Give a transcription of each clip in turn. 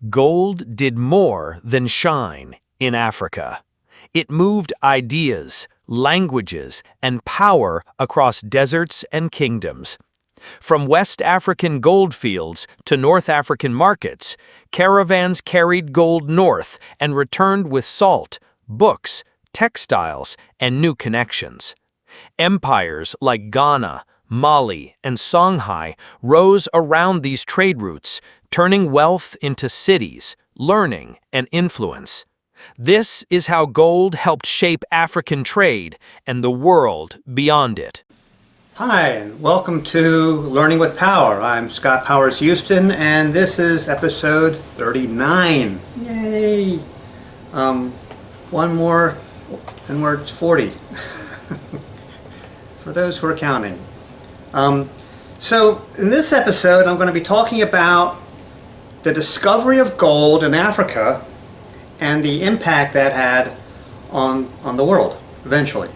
Gold did more than shine in Africa. It moved ideas, languages, and power across deserts and kingdoms. From West African gold fields to North African markets, caravans carried gold north and returned with salt, books, textiles, and new connections. Empires like Ghana, Mali, and Songhai rose around these trade routes, turning wealth into cities, learning, and influence. This is how gold helped shape African trade and the world beyond it. Hi, and welcome to Learning with Power. I'm Scott Powers Houston, and this is episode 39. Yay! One more, and we're at 40. For those who are counting. So in this episode, I'm going to be talking about the discovery of gold in Africa and the impact that had on the world eventually.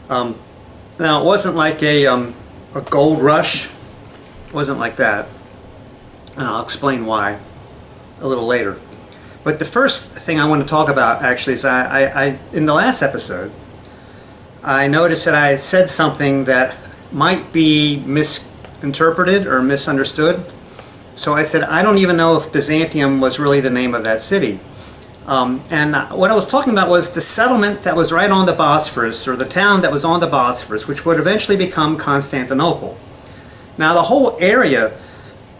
Now, it wasn't like a gold rush. It wasn't like that. And I'll explain why a little later. But the first thing I want to talk about actually is I in the last episode, I noticed that I said something that might be misinterpreted or misunderstood. So I said, I don't even know if Byzantium was really the name of that city. And what I was talking about was the settlement that was right on the Bosphorus, or the town that was on the Bosphorus, which would eventually become Constantinople. Now the whole area,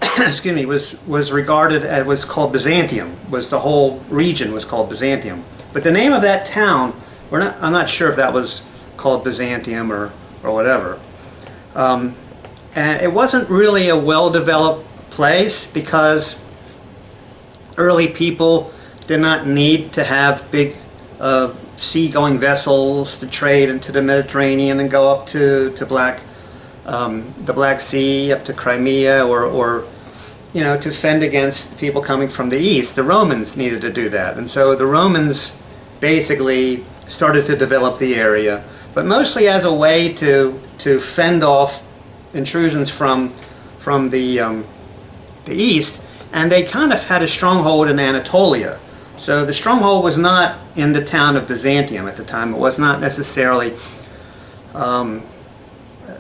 excuse me, was regarded as, was called Byzantium, the whole region was called Byzantium. But the name of that town, I'm not sure if that was called Byzantium or whatever. And it wasn't really a well-developed place because early people did not need to have big sea-going vessels to trade into the Mediterranean and go up to the Black Sea, up to Crimea, or you know, to fend against people coming from the east. The Romans needed to do that, and so the Romans basically started to develop the area, but mostly as a way to fend off intrusions from the east, and they kind of had a stronghold in Anatolia. So the stronghold was not in the town of Byzantium at the time. It was not necessarily,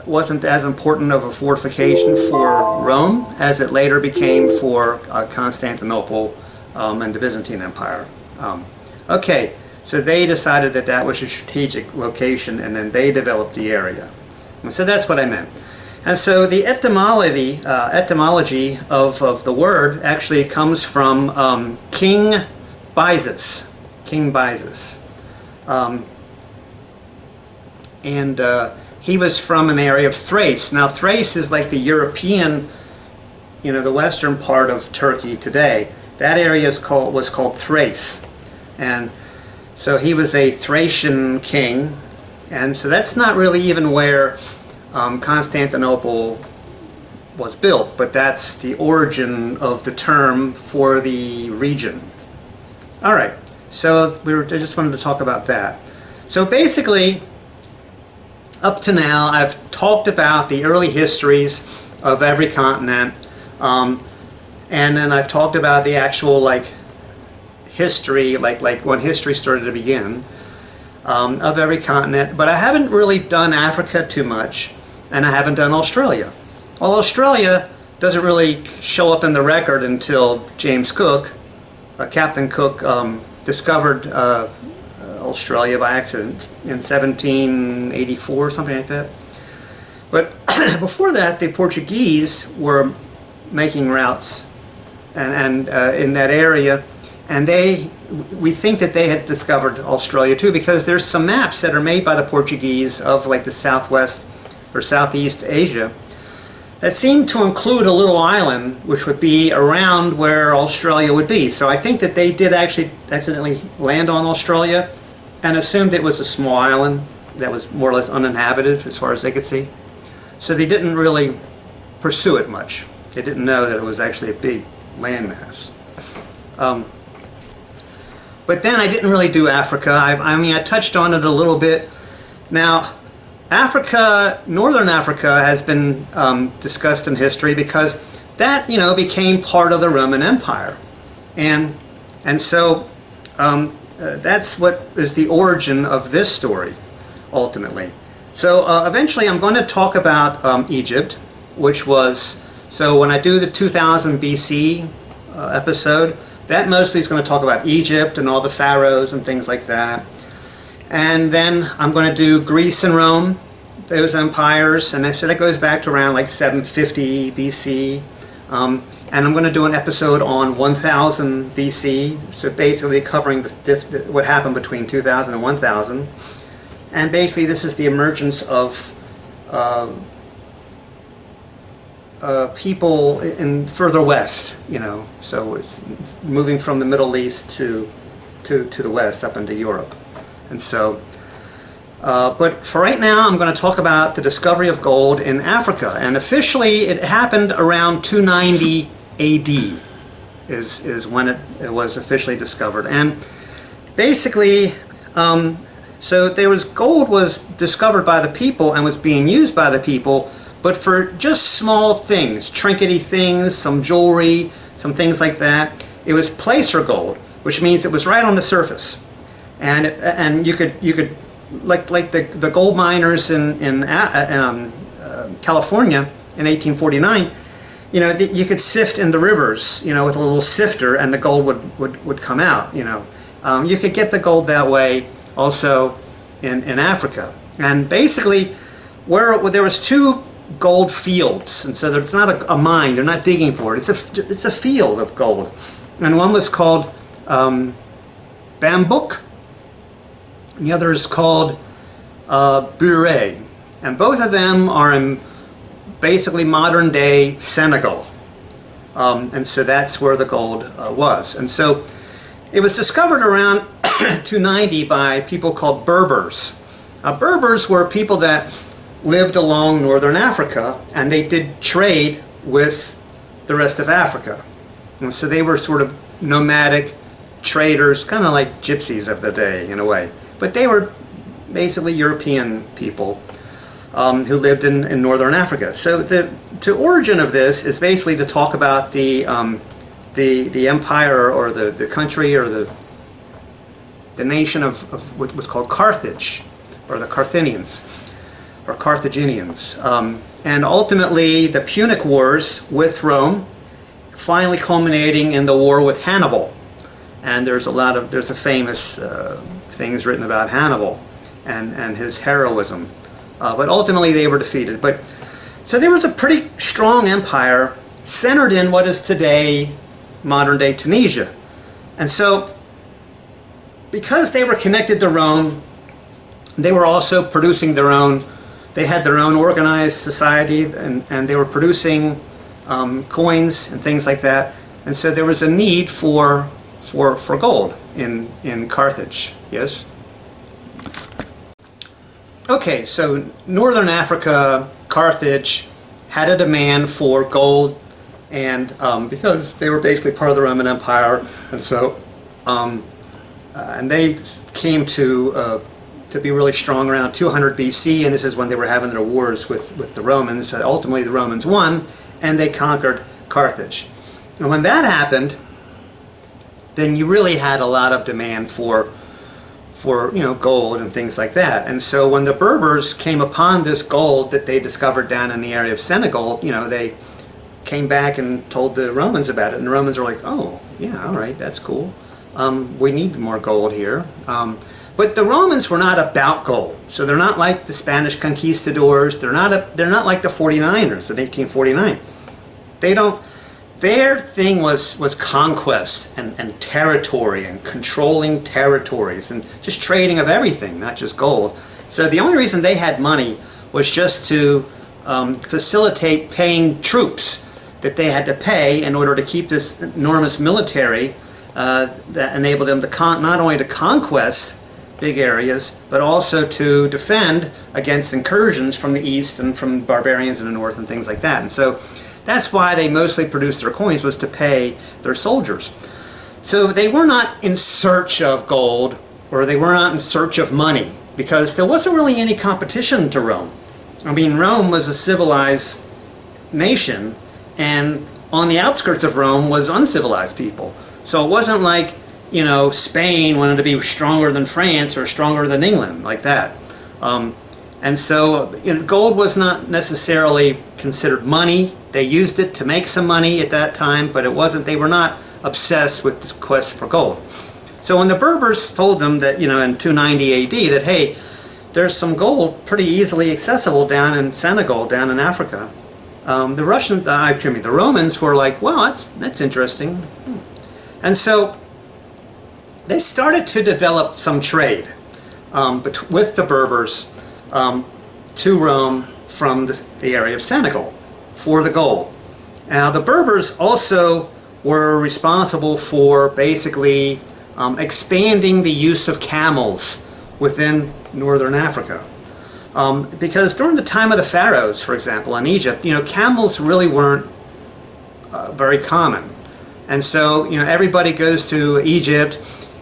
wasn't as important of a fortification for Rome as it later became for Constantinople and the Byzantine Empire. Okay, so they decided that that was a strategic location, and then they developed the area. And so that's what I meant. And so the etymology of the word actually comes from King Byzas. And he was from an area of Thrace. Now Thrace is like the European, you know, the western part of Turkey today. That area was called Thrace. And so he was a Thracian king. And so that's not really even where Constantinople was built, but that's the origin of the term for the region. All right, so I just wanted to talk about that. So basically, up to now, I've talked about the early histories of every continent, and then I've talked about the actual history, like when history started to begin, of every continent. But I haven't really done Africa too much, and I haven't done Australia. Well, Australia doesn't really show up in the record until James Cook. Captain Cook discovered Australia by accident in 1784, something like that. But before that, the Portuguese were making routes and in that area, and we think that they had discovered Australia too, because there's some maps that are made by the Portuguese of like the Southwest or Southeast Asia that seem to include a little island which would be around where Australia would be. So I think that they did actually accidentally land on Australia and assumed it was a small island that was more or less uninhabited as far as they could see. So they didn't really pursue it much. They didn't know that it was actually a big landmass. But then I didn't really do Africa. I mean, I touched on it a little bit. Now, Africa, Northern Africa, has been discussed in history because that, became part of the Roman Empire. And, and so that's what is the origin of this story, ultimately. So eventually I'm going to talk about Egypt, which was, so when I do the 2000 BC episode, that mostly is going to talk about Egypt and all the pharaohs and things like that. And then I'm going to do Greece and Rome, those empires, and so that goes back to around like 750 BC. And I'm going to do an episode on 1000 BC, so basically covering what happened between 2000 and 1000. And basically this is the emergence of people in further west, you know, so it's moving from the Middle East to the west up into Europe. And so, but for right now, I'm going to talk about the discovery of gold in Africa. And officially, it happened around 290 AD is when it was officially discovered. And basically, so gold was discovered by the people and was being used by the people, but for just small things, trinkety things, some jewelry, some things like that. It was placer gold, which means it was right on the surface. And you could like the gold miners in California in 1849, you know, you could sift in the rivers, you know, with a little sifter, and the gold would come out. You know, you could get the gold that way also in Africa. And basically, where there was two gold fields, and so it's not a mine; they're not digging for it. It's a field of gold, and one was called Bambouk. And the other is called Bure. And both of them are in basically modern day Senegal. And so that's where the gold was. And so it was discovered around 290 by people called Berbers. Berbers were people that lived along northern Africa, and they did trade with the rest of Africa. And so they were sort of nomadic traders, kind of like gypsies of the day in a way. But they were basically European people who lived in northern Africa. So the origin of this is basically to talk about the empire or the country or the nation of what was called Carthage, or the Carthaginians, or Carthaginians. And ultimately the Punic Wars with Rome, finally culminating in the war with Hannibal. And there's a famous things written about Hannibal and his heroism. But ultimately they were defeated. So there was a pretty strong empire centered in what is today modern day Tunisia. And so because they were connected to Rome, they were also producing they had their own organized society, and they were producing coins and things like that. And so there was a need for gold in Carthage. Yes? Okay, so northern Africa, Carthage, had a demand for gold, and because they were basically part of the Roman Empire, and so and they came to be really strong around 200 BC, and this is when they were having their wars with the Romans. Ultimately, the Romans won, and they conquered Carthage. And when that happened, then you really had a lot of demand for gold and things like that. And so when the Berbers came upon this gold that they discovered down in the area of Senegal, they came back and told the Romans about it, and the Romans were like, oh, yeah, all right, that's cool. We need more gold here. But the Romans were not about gold. So they're not like the Spanish conquistadors. They're not like the 49ers in 1849. Their thing was conquest and territory and controlling territories and just trading of everything, not just gold. So the only reason they had money was just to facilitate paying troops that they had to pay in order to keep this enormous military that enabled them to not only to conquest big areas, but also to defend against incursions from the east and from barbarians in the north and things like that. And so that's why they mostly produced their coins, was to pay their soldiers. So they were not in search of gold, or they were not in search of money, because there wasn't really any competition to Rome. I mean, Rome was a civilized nation, and on the outskirts of Rome was uncivilized people. So it wasn't like, you know, Spain wanted to be stronger than France or stronger than England, like that. And so, you know, gold was not necessarily considered money. They used it to make some money at that time, but it wasn't, they were not obsessed with the quest for gold. So when the Berbers told them that, you know, in 290 AD, that, hey, there's some gold pretty easily accessible down in Senegal, down in Africa, the Romans were like, well, that's interesting. And so they started to develop some trade with the Berbers to Rome from the area of Senegal for the gold. Now the Berbers also were responsible for basically expanding the use of camels within northern Africa. Because during the time of the pharaohs, for example, in Egypt, you know, camels really weren't very common. And so, you know, everybody goes to Egypt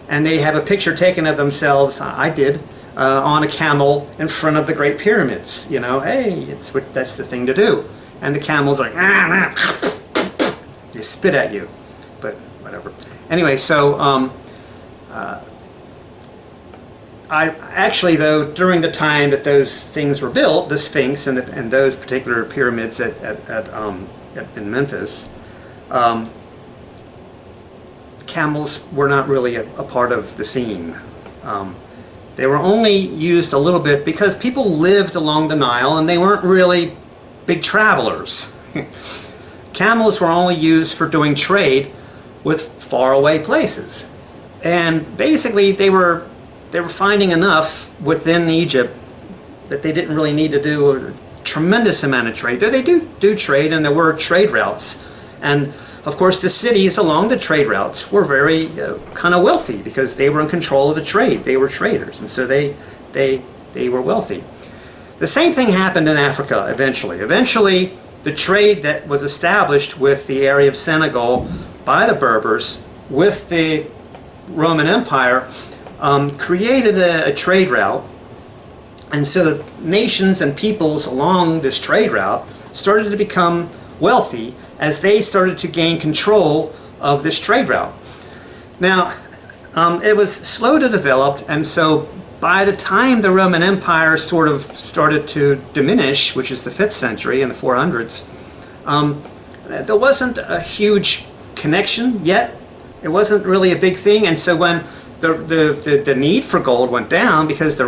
and they have a picture taken of themselves, I did, on a camel in front of the Great Pyramids. You know, hey, that's the thing to do. And the camels are like, they spit at you, but whatever. Anyway, so I actually, though, during the time that those things were built, the Sphinx and those particular pyramids in Memphis, camels were not really a part of the scene. They were only used a little bit because people lived along the Nile and they weren't really big travelers. Camels were only used for doing trade with faraway places. And basically they were finding enough within Egypt that they didn't really need to do a tremendous amount of trade. Though they do trade, and there were trade routes. And of course the cities along the trade routes were very kind of wealthy because they were in control of the trade. They were traders, and so they were wealthy. The same thing happened in Africa eventually. Eventually the trade that was established with the area of Senegal by the Berbers with the Roman Empire created a trade route, and so the nations and peoples along this trade route started to become wealthy as they started to gain control of this trade route. Now, it was slow to develop, and so by the time the Roman Empire sort of started to diminish, which is the 5th century in the 400s, there wasn't a huge connection yet. It wasn't really a big thing, and so when the need for gold went down because the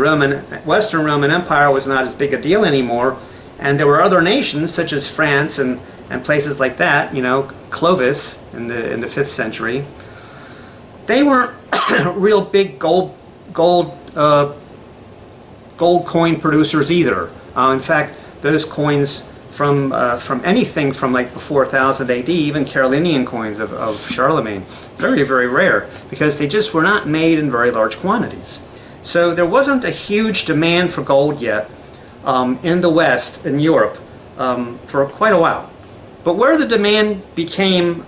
Western Roman Empire was not as big a deal anymore, and there were other nations such as France and places like that, you know, Clovis in the 5th century. They weren't real big gold coin producers either. In fact, those coins from anything from like before 1000 AD, even Carolinian coins of Charlemagne, very, very rare because they just were not made in very large quantities. So there wasn't a huge demand for gold yet in the West, in Europe, for quite a while. But where the demand became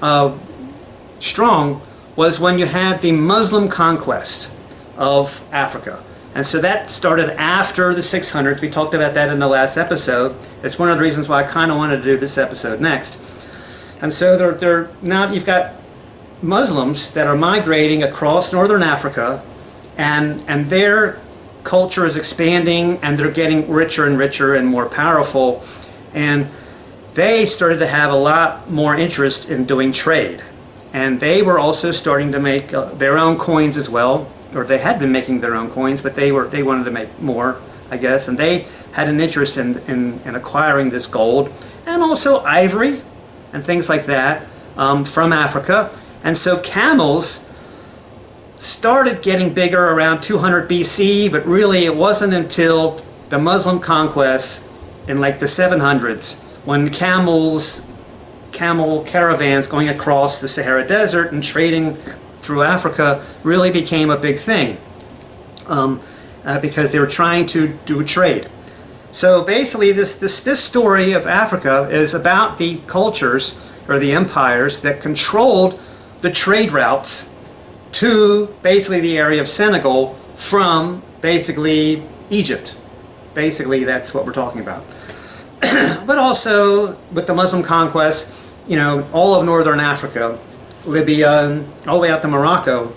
strong was when you had the Muslim conquest of Africa. And so that started after the 600s. We talked about that in the last episode. It's one of the reasons why I kind of wanted to do this episode next. And so now you've got Muslims that are migrating across northern Africa, and their culture is expanding, and they're getting richer and richer and more powerful. And they started to have a lot more interest in doing trade. And they were also starting to make their own coins as well. Or they had been making their own coins, but they wanted to make more, I guess, and they had an interest in acquiring this gold, and also ivory and things like that from Africa. And so camels started getting bigger around 200 BC, but really it wasn't until the Muslim conquest in like the 700s when camel caravans going across the Sahara Desert and trading through Africa really became a big thing because they were trying to do a trade. So basically this story of Africa is about the cultures or the empires that controlled the trade routes to basically the area of Senegal from basically Egypt. Basically that's what we're talking about. But also with the Muslim conquest, you know, all of northern Africa Libya, and all the way out to Morocco,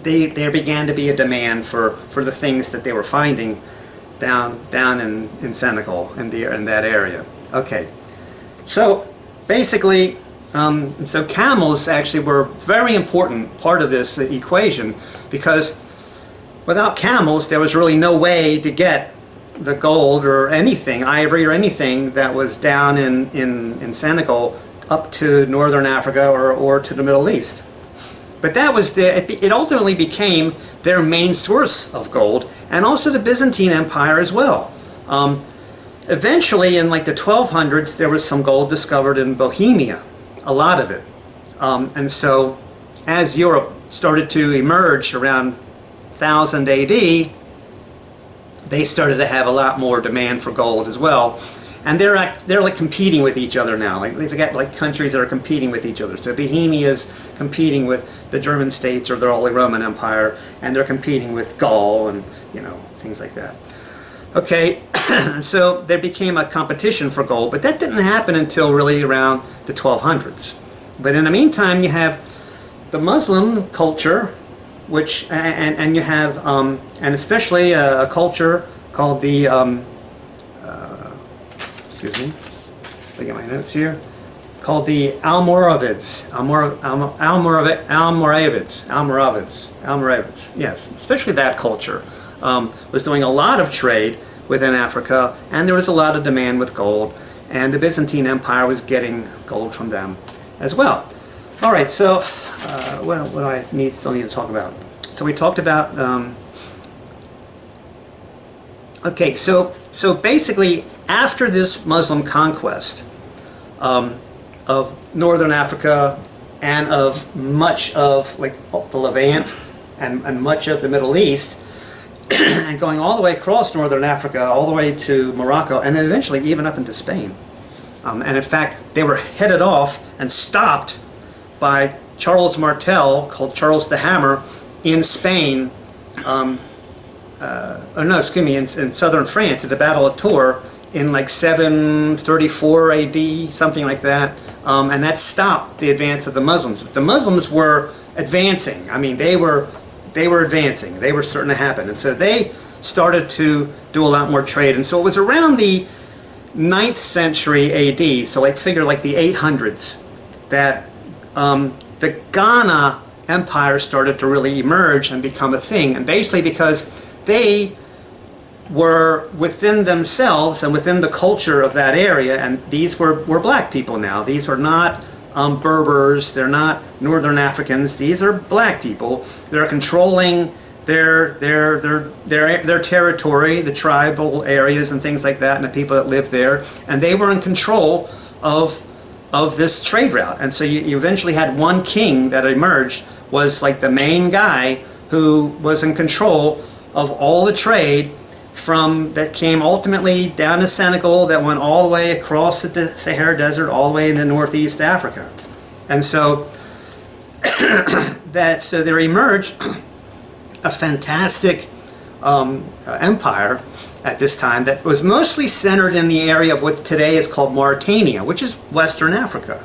there began to be a demand for the things that they were finding down in Senegal, in that area. Okay, so basically, so camels actually were a very important part of this equation, because without camels there was really no way to get the gold or anything, ivory or anything that was down in Senegal up to northern Africa or to the Middle East. But that was it ultimately became their main source of gold, and also the Byzantine Empire as well. Eventually, in like the 1200s, there was some gold discovered in Bohemia, a lot of it. And so, as Europe started to emerge around 1000 AD, they started to have a lot more demand for gold as well. And they're like competing with each other now. Like they've got like countries that are competing with each other. So Bohemia is competing with the German states or the Holy Roman Empire, and they're competing with Gaul and things like that. Okay, so there became a competition for gold, but that didn't happen until really around the 1200s. But in the meantime, you have the Muslim culture, which and you have and especially a culture called the excuse me, look at my notes here, called the Almoravids. Almoravids, yes, especially that culture was doing a lot of trade within Africa, and there was a lot of demand with gold, and the Byzantine Empire was getting gold from them as well. All right, so what do I still need to talk about? So we talked about okay, so basically, after this Muslim conquest of northern Africa and of much of like the Levant and much of the Middle East, and going all the way across northern Africa, all the way to Morocco, and then eventually even up into Spain. And in fact, they were headed off and stopped by Charles Martel, called Charles the Hammer, in Spain, in southern France at the Battle of Tours in like 734 AD, something like that, and that stopped the advance of the Muslims. The Muslims were advancing. I mean, they were advancing. They were starting to happen, and so they started to do a lot more trade. And so it was around the 9th century AD, so like figure like the 800s, that the Ghana Empire started to really emerge and become a thing, and basically because they were within themselves and within the culture of that area, and these were black people now. These are not Berbers, they're not Northern Africans, these are black people. They're controlling their territory, the tribal areas and things like that, and the people that live there, and they were in control of this trade route. And so you eventually had one king that emerged, was like the main guy who was in control of all the trade that came ultimately down to Senegal, that went all the way across the Sahara Desert, all the way into northeast Africa. And so so there emerged a fantastic empire at this time that was mostly centered in the area of what today is called Mauritania, which is Western Africa.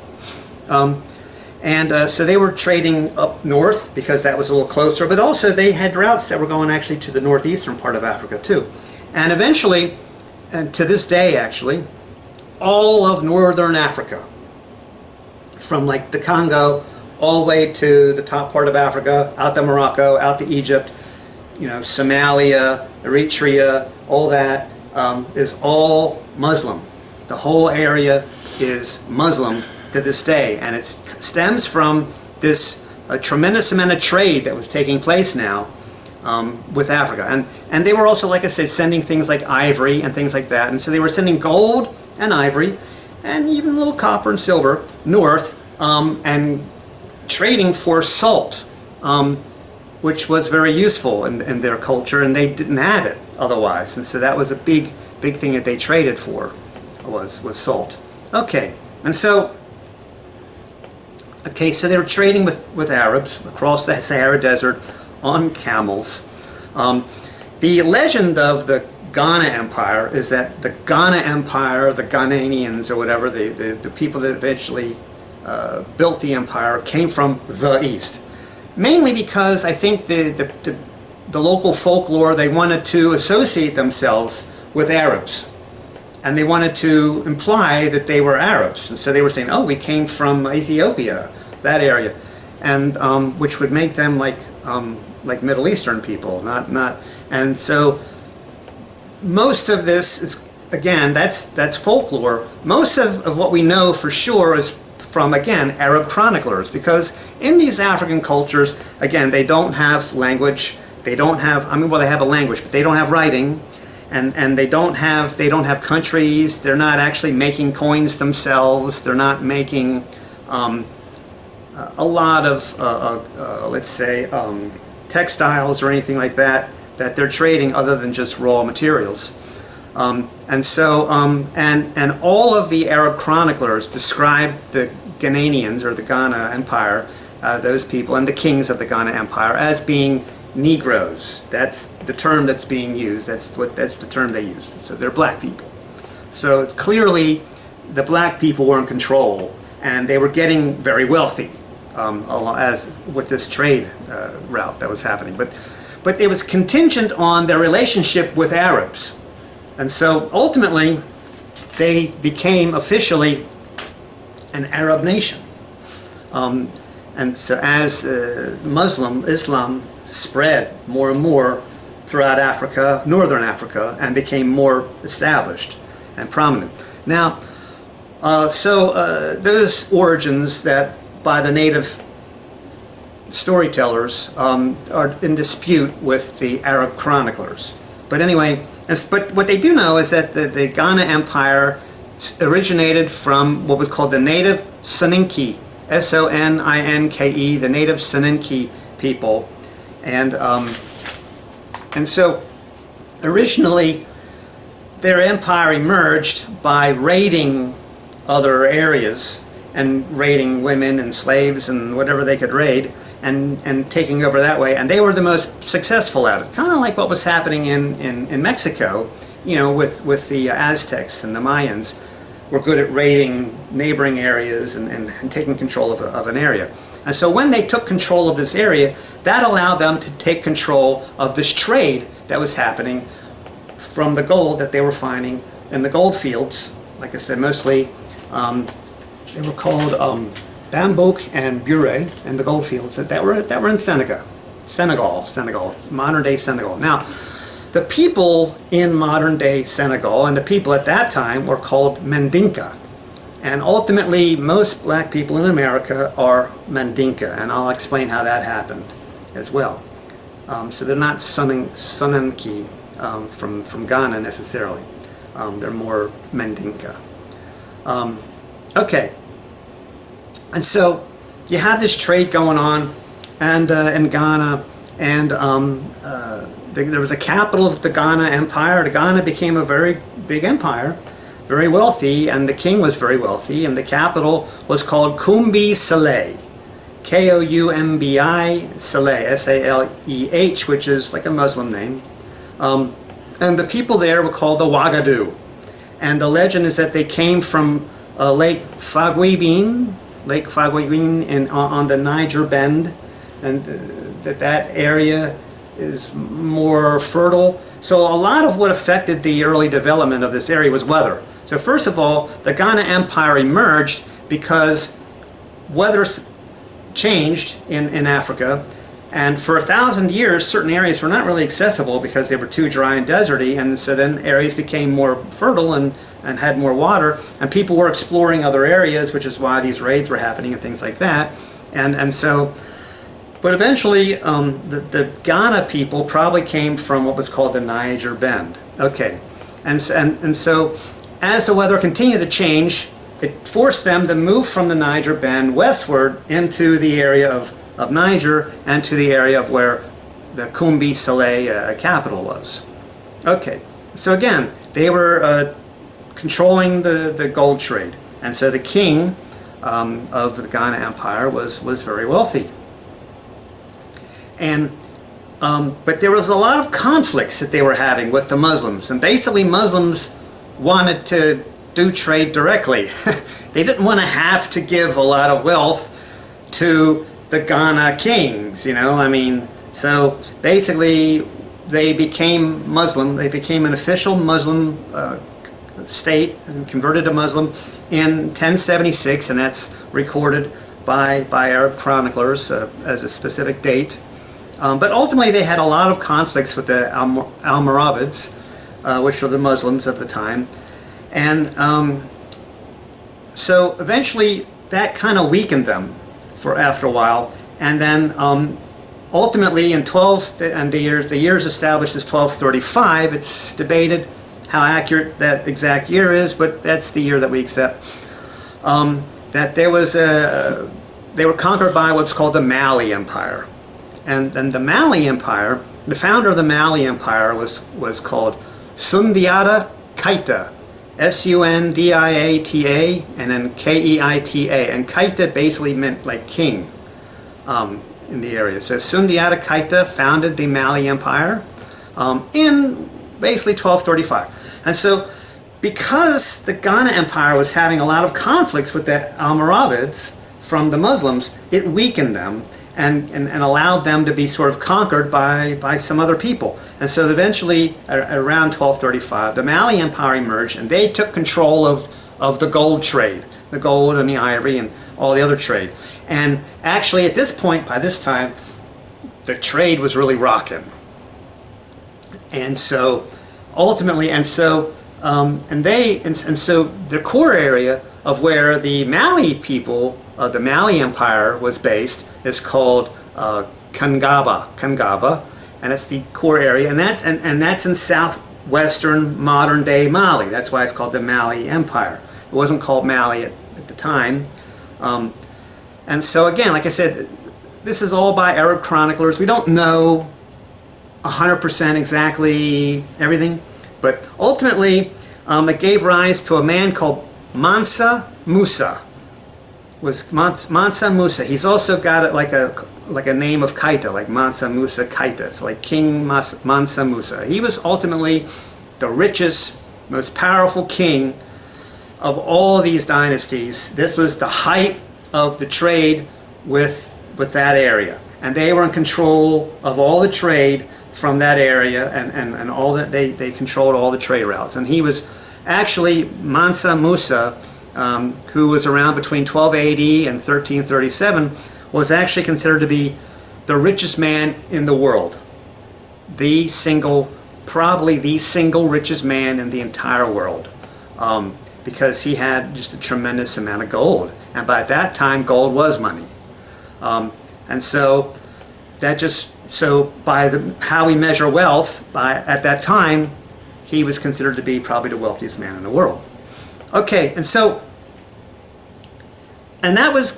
So they were trading up north because that was a little closer, but also they had routes that were going actually to the northeastern part of Africa too. And eventually, and to this day actually, all of northern Africa, from like the Congo all the way to the top part of Africa, out to Morocco, out to Egypt, Somalia, Eritrea, all that is all Muslim. The whole area is Muslim to this day, and it stems from this tremendous amount of trade that was taking place now with Africa. And they were also, like I said, sending things like ivory and things like that. And so they were sending gold and ivory and even a little copper and silver north, and trading for salt, which was very useful in their culture, and they didn't have it otherwise. And so that was a big thing that they traded for, was salt. Okay, and so they were trading with Arabs across the Sahara Desert on camels. The legend of the Ghana Empire is that the Ghana Empire, the Ghanaians or whatever, the people that eventually built the empire came from the East. Mainly because I think the local folklore, they wanted to associate themselves with Arabs. And they wanted to imply that they were Arabs. And so they were saying, oh, we came from Ethiopia, that area. And which would make them like Middle Eastern people, not. And so most of this is, again, that's folklore. Most of what we know for sure is from, again, Arab chroniclers, because in these African cultures, again, they don't have language, they don't have, I mean, well, they have a language, but they don't have writing, and they don't have countries, they're not actually making coins themselves, they're not making a lot of, let's say, textiles or anything like that they're trading other than just raw materials. And so, and all of the Arab chroniclers describe the Ghanaians, or the Ghana Empire, those people, and the kings of the Ghana Empire, as being Negroes. That's the term that's being used. That's the term they use. So they're black people. So it's clearly the black people were in control, and they were getting very wealthy as with this trade route that was happening. But it was contingent on their relationship with Arabs. And so ultimately, they became officially an Arab nation. And so as Islam spread more and more throughout Africa, northern Africa, and became more established and prominent. Now, those origins that by the native storytellers are in dispute with the Arab chroniclers. But anyway, but what they do know is that the Ghana Empire originated from what was called the native Soninke, S-O-N-I-N-K-E, the native Soninke people. And so originally their empire emerged by raiding other areas and raiding women and slaves and whatever they could raid, and taking over that way. And they were the most successful at it. Kind of like what was happening in Mexico, you know, with the Aztecs and the Mayans. Were good at raiding neighboring areas and taking control of an area. And so when they took control of this area, that allowed them to take control of this trade that was happening from the gold that they were finding in the gold fields. Like I said, mostly they were called Bambouk and Bure, and the gold fields that were in Senegal, modern day Senegal. Now, the people in modern day Senegal and the people at that time were called Mandinka. And ultimately, most black people in America are Mandinka, and I'll explain how that happened as well. So they're not Soninke from Ghana necessarily. They're more Mandinka. Okay. And so you have this trade going on and in Ghana, and there was a capital of the Ghana Empire. The Ghana became a very big empire, very wealthy, and the king was very wealthy, and the capital was called Koumbi Saleh, K-O-U-M-B-I, Saleh, S-A-L-E-H, which is like a Muslim name. And the people there were called the Ouagadougou. And the legend is that they came from Lake Faguibin on the Niger Bend, and that area is more fertile. So a lot of what affected the early development of this area was weather. So first of all, the Ghana Empire emerged because weather changed in Africa, and for 1,000 years certain areas were not really accessible because they were too dry and deserty, and so then areas became more fertile and had more water, and people were exploring other areas, which is why these raids were happening and things like that. And so, but eventually the Ghana people probably came from what was called the Niger Bend. Okay, and so as the weather continued to change, it forced them to move from the Niger Bend westward into the area of Niger and to the area of where the Koumbi Saleh capital was. Okay, so again, they were controlling the gold trade, and so the king of the Ghana Empire was very wealthy. And but there was a lot of conflicts that they were having with the Muslims, and basically Muslims wanted to do trade directly. They didn't want to have to give a lot of wealth to the Ghana kings, you know, I mean, so basically they became Muslim. They became an official Muslim state and converted to Muslim in 1076, and that's recorded by Arab chroniclers as a specific date. But ultimately they had a lot of conflicts with the Almoravids, which were the Muslims of the time. And so eventually that kind of weakened them for after a while. And then ultimately in the years established as 1235, it's debated how accurate that exact year is, but that's the year that we accept. That they were conquered by what's called the Mali Empire. And the Mali Empire, the founder of the Mali Empire was called Sundiata Keita, Sundiata, and then Keita. And Keita basically meant like king in the area. So Sundiata Keita founded the Mali Empire in basically 1235. And so because the Ghana Empire was having a lot of conflicts with the Almoravids from the Muslims, it weakened them and allowed them to be sort of conquered by some other people. And so eventually, around 1235, the Mali Empire emerged, and they took control of the gold trade, the gold and the ivory and all the other trade. And actually, at this point, by this time, the trade was really rocking. And so, ultimately, so the core area of where the Mali people of the Mali Empire was based is called Kangaba, and it's the core area, and that's in southwestern modern day Mali. That's why it's called the Mali Empire. It wasn't called Mali at the time. And so again, like I said, this is all by Arab chroniclers. We don't know 100% exactly everything, but ultimately it gave rise to a man called Mansa Musa. Mansa Musa. He's also got it like a name of Keita, like Mansa Musa Keita. So like King Mansa Musa. He was ultimately the richest, most powerful king of all of these dynasties. This was the height of the trade with that area, and they were in control of all the trade from that area, and all that they controlled all the trade routes. And he was actually Mansa Musa, who was around between 1280 and 1337, was actually considered to be the richest man in the world. Probably the single richest man in the entire world, because he had just a tremendous amount of gold. And by that time, gold was money. And so by how we measure wealth, at that time, he was considered to be probably the wealthiest man in the world. Okay, so that was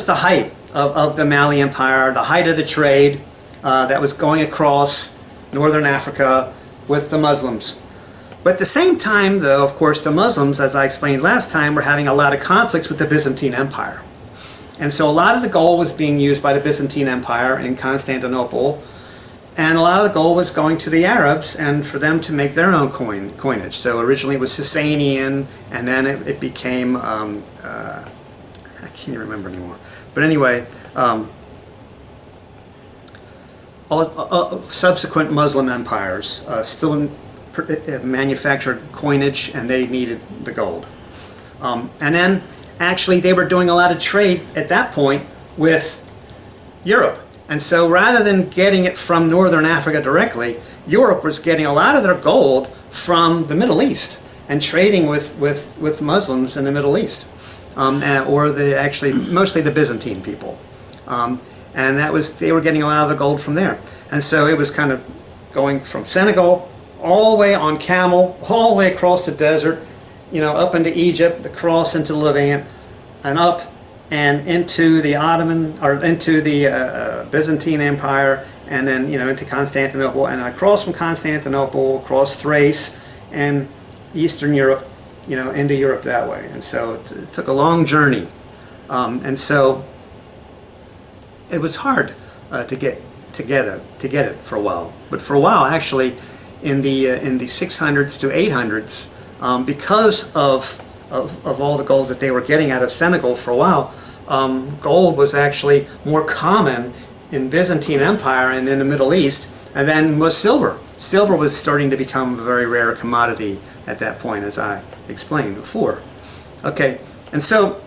the height of the Mali Empire, the height of the trade that was going across northern Africa with the Muslims. But at the same time, though, of course, the Muslims, as I explained last time, were having a lot of conflicts with the Byzantine Empire. And so a lot of the gold was being used by the Byzantine Empire in Constantinople, and a lot of the gold was going to the Arabs and for them to make their own coinage. So originally it was Sasanian, and then it became, I can't remember anymore. But anyway, subsequent Muslim empires still manufactured coinage, and they needed the gold. And then actually they were doing a lot of trade at that point with Europe. And so rather than getting it from northern Africa directly, Europe was getting a lot of their gold from the Middle East and trading with Muslims in the Middle East, or mostly the Byzantine people. And they were getting a lot of the gold from there. And so it was kind of going from Senegal all the way on camel, all the way across the desert, up into Egypt, across into Levant, and up and into the Byzantine Empire, and then into Constantinople, and across from Constantinople, across Thrace and Eastern Europe, into Europe that way. And so it took a long journey, and so it was hard to get it for a while. But for a while, actually, in the 600s to 800s, because of all the gold that they were getting out of Senegal for a while, gold was actually more common in Byzantine Empire and in the Middle East, and then was silver. Silver was starting to become a very rare commodity at that point, as I explained before. Okay, and so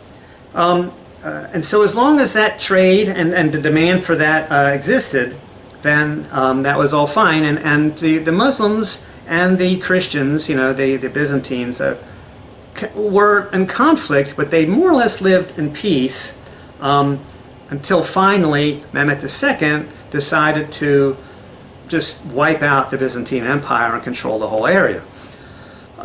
as long as that trade and the demand for that existed, then that was all fine. And the Muslims and the Christians, the Byzantines, were in conflict, but they more or less lived in peace until finally Mehmet II decided to just wipe out the Byzantine Empire and control the whole area.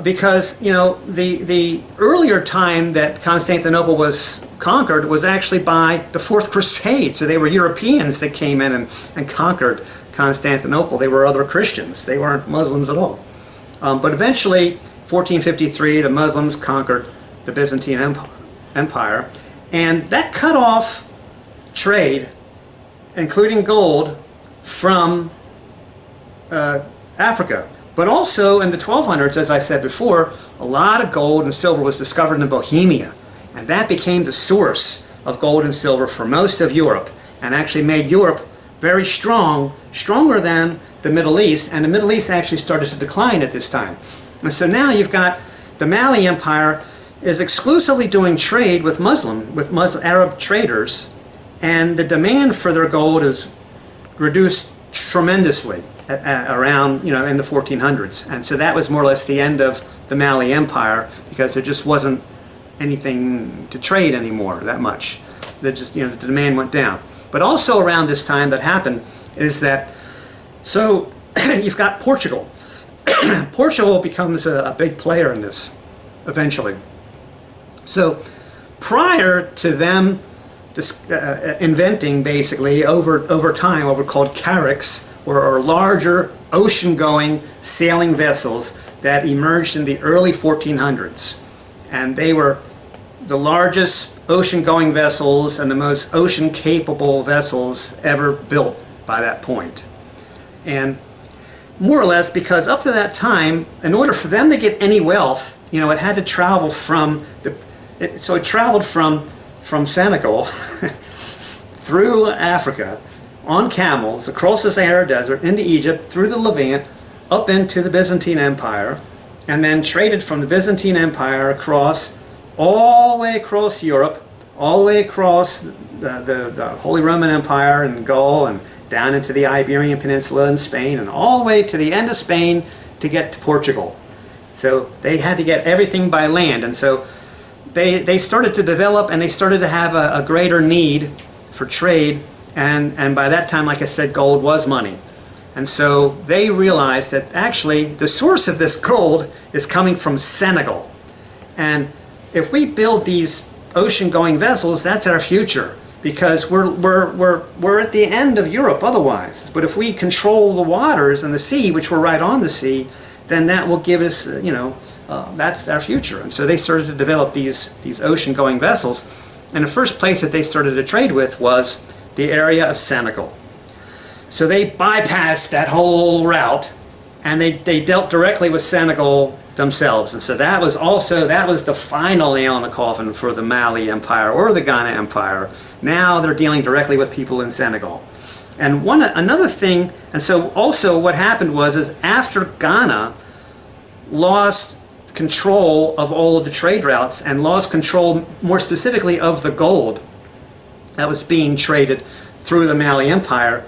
Because, the earlier time that Constantinople was conquered was actually by the Fourth Crusade. So they were Europeans that came in and conquered Constantinople. They were other Christians. They weren't Muslims at all. But eventually, 1453, the Muslims conquered the Byzantine Empire. And that cut off trade, including gold, from Africa. But also in the 1200s, as I said before, a lot of gold and silver was discovered in Bohemia. And that became the source of gold and silver for most of Europe, and actually made Europe very strong, stronger than the Middle East. And the Middle East actually started to decline at this time. And so now you've got the Mali Empire is exclusively doing trade with Muslim Arab traders, and the demand for their gold is reduced tremendously around, in the 1400s. And so that was more or less the end of the Mali Empire, because there just wasn't anything to trade anymore that much. The demand went down. But also around this time that happened is that, so you've got Portugal. Portugal becomes a big player in this eventually. So prior to them inventing basically over time what were called carracks, or larger ocean-going sailing vessels that emerged in the early 1400s. And they were the largest ocean-going vessels and the most ocean-capable vessels ever built by that point. And more or less because up to that time, in order for them to get any wealth, it had to travel from it traveled from Senegal through Africa on camels across the Sahara Desert into Egypt, through the Levant, up into the Byzantine Empire, and then traded from the Byzantine Empire across, all the way across Europe, all the way across the Holy Roman Empire and Gaul, and down into the Iberian Peninsula and Spain, and all the way to the end of Spain to get to Portugal. So they had to get everything by land, and so they started to develop, and they started to have a greater need for trade, and by that time, like I said, gold was money. And so they realized that actually the source of this gold is coming from Senegal. And if we build these ocean-going vessels, that's our future, because we're at the end of Europe otherwise. But if we control the waters and the sea, which we're right on the sea, then that will give us, that's our future. And so they started to develop these ocean-going vessels. And the first place that they started to trade with was the area of Senegal. So they bypassed that whole route, and they dealt directly with Senegal themselves. And so that was the final nail in the coffin for the Mali Empire or the Ghana Empire. Now they're dealing directly with people in Senegal. And another thing, and so also what happened is after Ghana lost control of all of the trade routes and lost control more specifically of the gold that was being traded through the Mali Empire,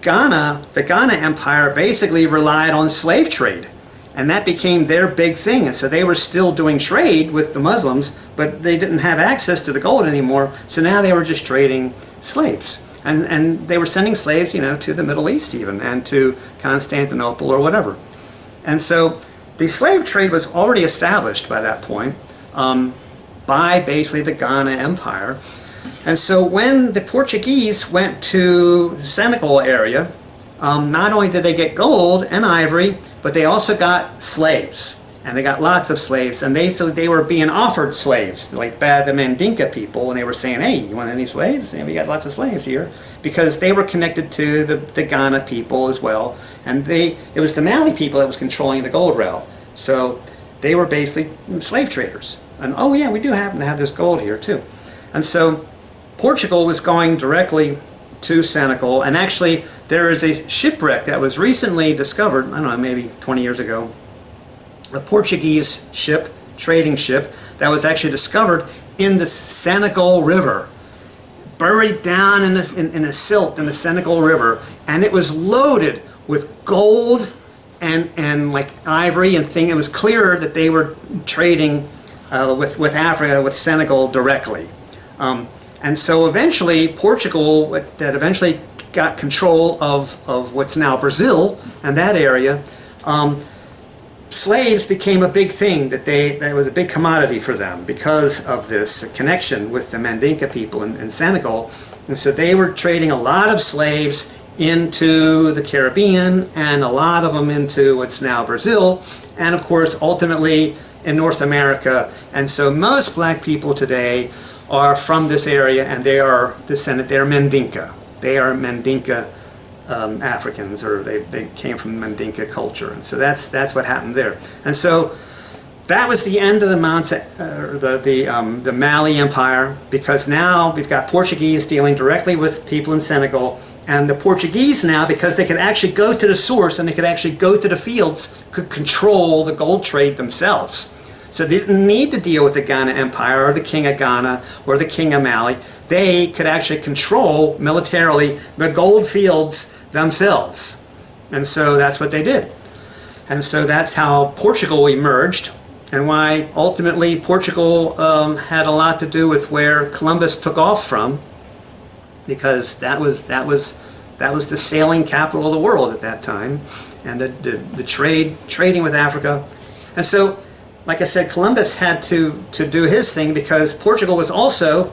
the Ghana Empire basically relied on slave trade, and that became their big thing. And so they were still doing trade with the Muslims, but they didn't have access to the gold anymore, so now they were just trading slaves. And they were sending slaves, to the Middle East even, and to Constantinople or whatever. And so the slave trade was already established by that point by basically the Ghana Empire. And so when the Portuguese went to the Senegal area, not only did they get gold and ivory, but they also got slaves. And they got lots of slaves. And they were being offered slaves, like the Mandinka people, and they were saying, hey, you want any slaves? And we got lots of slaves here. Because they were connected to the Ghana people as well. And it was the Mali people that was controlling the gold route. So they were basically slave traders. And oh yeah, we do happen to have this gold here too. And so Portugal was going directly to Senegal, and actually there is a shipwreck that was recently discovered, I don't know, maybe 20 years ago, a Portuguese ship, trading ship, that was actually discovered in the Senegal River, buried down in a silt in the Senegal River, and it was loaded with gold and like ivory and thing. It was clear that they were trading with Africa, with Senegal directly. And so eventually Portugal, that eventually got control of what's now Brazil and that area, slaves became a big thing, that was a big commodity for them because of this connection with the Mandinka people in Senegal. And so they were trading a lot of slaves into the Caribbean and a lot of them into what's now Brazil, and of course ultimately in North America. And so most black people today are from this area, and they are descended, they're Mandinka. They are Mandinka Africans, or they came from Mandinka culture, and so that's what happened there. And so that was the end of the Mali Empire, because now we've got Portuguese dealing directly with people in Senegal, and the Portuguese now, because they could actually go to the source and they could actually go to the fields, could control the gold trade themselves. So they didn't need to deal with the Ghana Empire or the King of Ghana or the King of Mali. They could actually control militarily the gold fields themselves. And so that's what they did. And so that's how Portugal emerged, and why ultimately Portugal had a lot to do with where Columbus took off from, because that was the sailing capital of the world at that time, and the trading with Africa. And so, like I said, Columbus had to do his thing, because Portugal was also,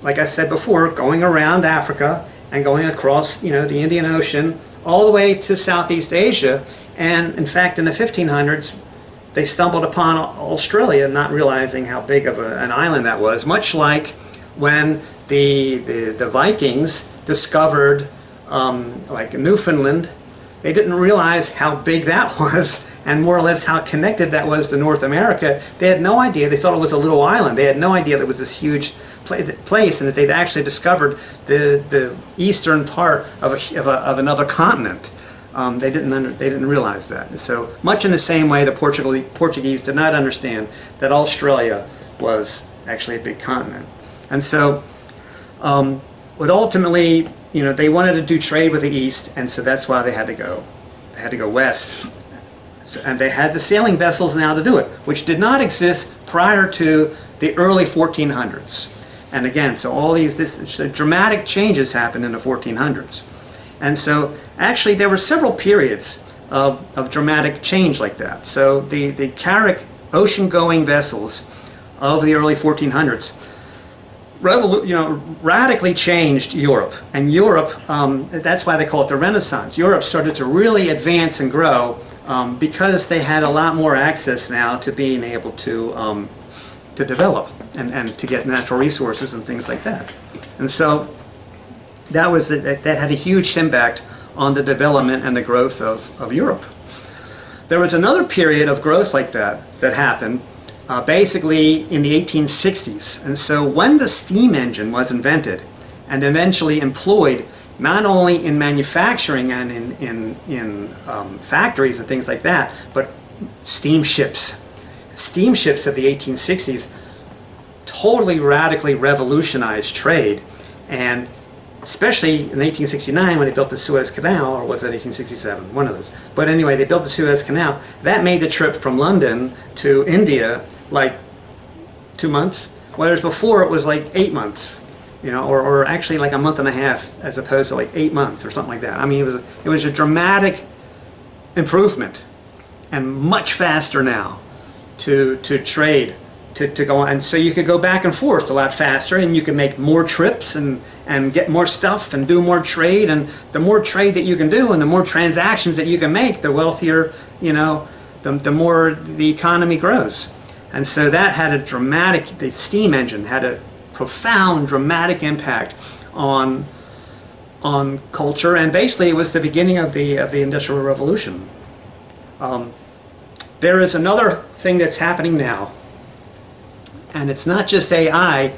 like I said before, going around Africa and going across, the Indian Ocean all the way to Southeast Asia. And in fact, in the 1500s, they stumbled upon Australia, not realizing how big of an island that was, much like when the Vikings discovered like Newfoundland. They didn't realize how big that was, and more or less how connected that was to North America. They had no idea. They thought it was a little island. They had no idea that it was this huge place, and that they'd actually discovered the eastern part of another continent. They didn't realize that. And so much in the same way, the Portuguese did not understand that Australia was actually a big continent. And so, what ultimately, they wanted to do trade with the East, and so that's why they had to go. They had to go west. So, and they had the sailing vessels now to do it, which did not exist prior to the early 1400s. And again, so all these dramatic changes happened in the 1400s. And so actually there were several periods of dramatic change like that. So the Carrack ocean-going vessels of the early 1400s radically changed Europe. And Europe, that's why they call it the Renaissance. Europe started to really advance and grow because they had a lot more access now to being able to develop and to get natural resources and things like that. And so that had a huge impact on the development and the growth of Europe. There was another period of growth like that happened basically in the 1860s. And so when the steam engine was invented and eventually employed not only in manufacturing and in factories and things like that, but steamships. Steamships of the 1860s totally radically revolutionized trade, and especially in 1869 when they built the Suez Canal, or was it 1867? One of those. But anyway, they built the Suez Canal. That made the trip from London to India like 2 months, whereas before it was like 8 months, or actually like a month and a half as opposed to like 8 months or something like that. I mean, it was a dramatic improvement, and much faster now to trade, to go on. And so you could go back and forth a lot faster, and you could make more trips and get more stuff and do more trade. And the more trade that you can do and the more transactions that you can make, the wealthier, the more the economy grows. And so that had the steam engine had a profound, dramatic impact on culture, and basically it was the beginning of the Industrial Revolution. there is another thing that's happening now, and it's not just AI,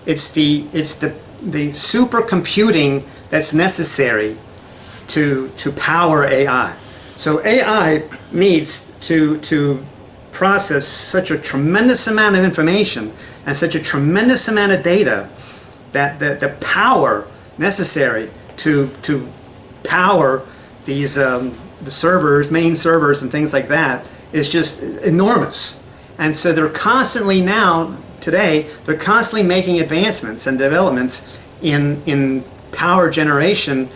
it's the supercomputing that's necessary to power AI. So AI needs to process such a tremendous amount of information and such a tremendous amount of data that the power necessary to power these the servers, main servers and things like that is just enormous. And so they're constantly now, today, they're constantly making advancements and developments in power generation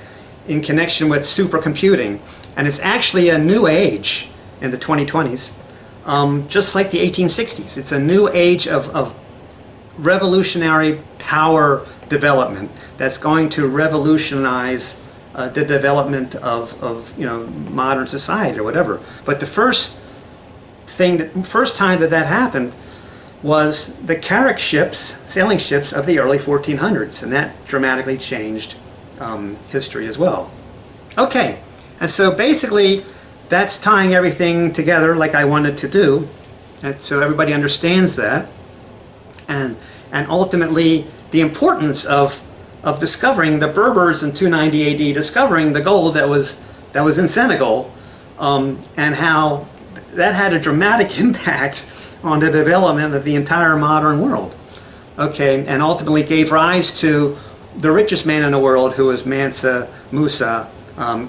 in connection with supercomputing. And it's actually a new age in the 2020s, just like the 1860s. It's a new age of revolutionary power development that's going to revolutionize the development of modern society or whatever. But the first time that happened was the carrack ships, sailing ships of the early 1400s, and that dramatically changed history as well. Okay, and so basically that's tying everything together like I wanted to do, and so everybody understands that, and ultimately the importance of discovering the Berbers in 290 AD, discovering the gold that was in Senegal, and how that had a dramatic impact on the development of the entire modern world. Okay, and ultimately gave rise to the richest man in the world, who was Mansa Musa,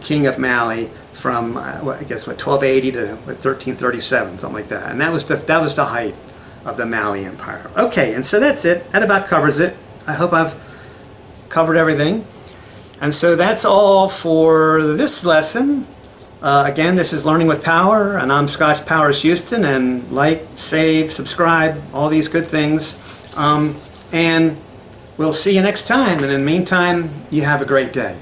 king of Mali, from I guess 1280 to 1337, something like that. And that was the height of the Mali Empire. Okay, and so that's it. That about covers it. I hope I've covered everything. And so that's all for this lesson. Again, this is Learning with Power, and I'm Scott Powers Houston, and like, save, subscribe, all these good things. And we'll see you next time, and in the meantime, you have a great day.